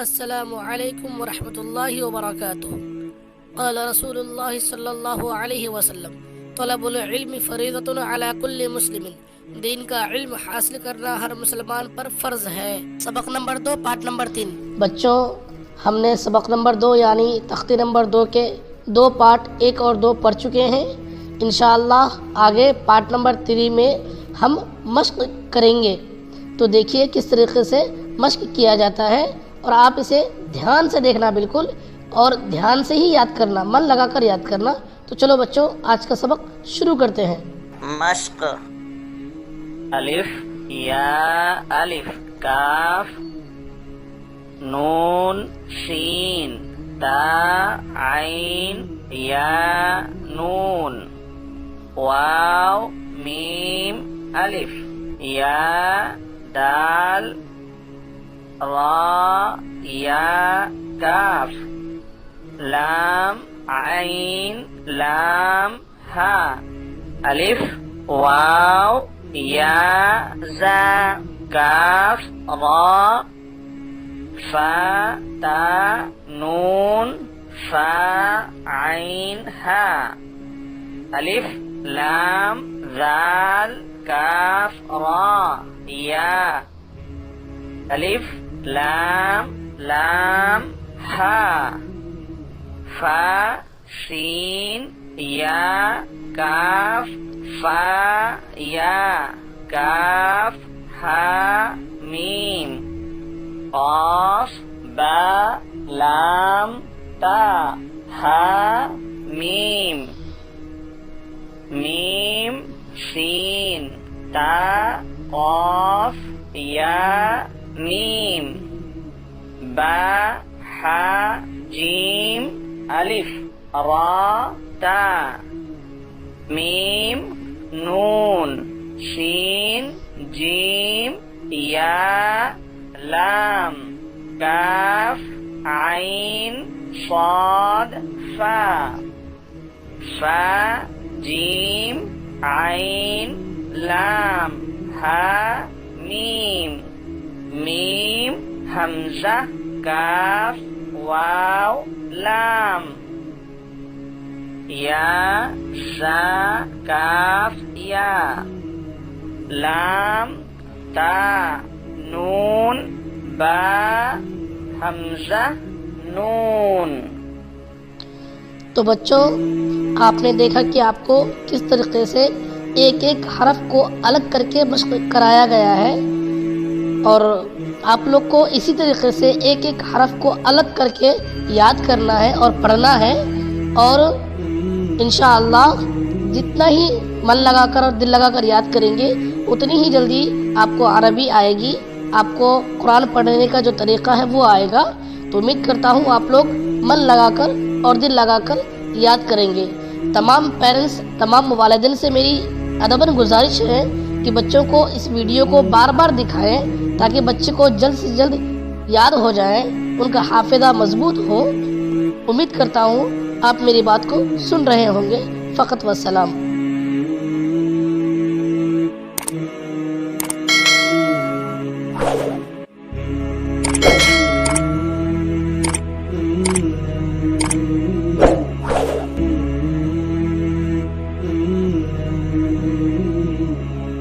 السلام علیکم ورحمۃ اللہ وبرکاتہ۔ قال رسول اللہ صلی اللہ علیہ وسلم طلب العلم فریضۃ علی کل مسلم، دین کا علم حاصل کرنا ہر مسلمان پر فرض ہے۔ سبق نمبر 2 پارٹ نمبر 3۔ بچوں، ہم نے سبق نمبر 2 یعنی تختی نمبر 2 کے 2 پارٹ 1 اور 2 پڑھ چکے ہیں۔ انشاءاللہ آگے پارٹ نمبر 3 میں ہم مشق کریں گے، تو دیکھیے کس طریقے سے مشق کیا جاتا ہے، اور آپ اسے دھیان سے دیکھنا بالکل، اور دھیان سے ہی یاد کرنا، من لگا کر یاد کرنا۔ تو چلو بچوں، آج کا سبق شروع کرتے ہیں۔ مشق۔ الف یا الف کاف نون شین تا عین یا نون واو میم الف یا دال را یا کاف لام عین لام ہا الف واو یا زا کاف را فا تا نون فا عین ہا الف لام ذال کاف را یا الف لام لام ہا فا شین یا کاف فا یا کاف ہا میم قاف با لام تا ہا میم میم شین تا قاف یا میم با ہا جیم الف را تا میم نون شین جیم یا لام کاف عین صاد فا فا جیم عین لام ہا میم میم حمزہ کاف واو لام یا سا کاف یا لام تا نون با حمزہ نون۔ تو بچوں، آپ نے دیکھا کہ آپ کو کس طریقے سے ایک ایک حرف کو الگ کر کے مشق کرایا گیا ہے، اور آپ لوگ کو اسی طریقے سے ایک ایک حرف کو الگ کر کے یاد کرنا ہے اور پڑھنا ہے، اور انشاءاللہ جتنا ہی من لگا کر اور دل لگا کر یاد کریں گے اتنی ہی جلدی آپ کو عربی آئے گی، آپ کو قرآن پڑھنے کا جو طریقہ ہے وہ آئے گا۔ تو امید کرتا ہوں آپ لوگ من لگا کر اور دل لگا کر یاد کریں گے۔ تمام پیرنٹس، تمام والدین سے میری ادباً گزارش ہے کہ بچوں کو اس ویڈیو کو بار بار دکھائیں، تاکہ بچے کو جلد سے جلد یاد ہو جائیں، ان کا حافظہ مضبوط ہو۔ امید کرتا ہوں آپ میری بات کو سن رہے ہوں گے۔ فقط والسلام۔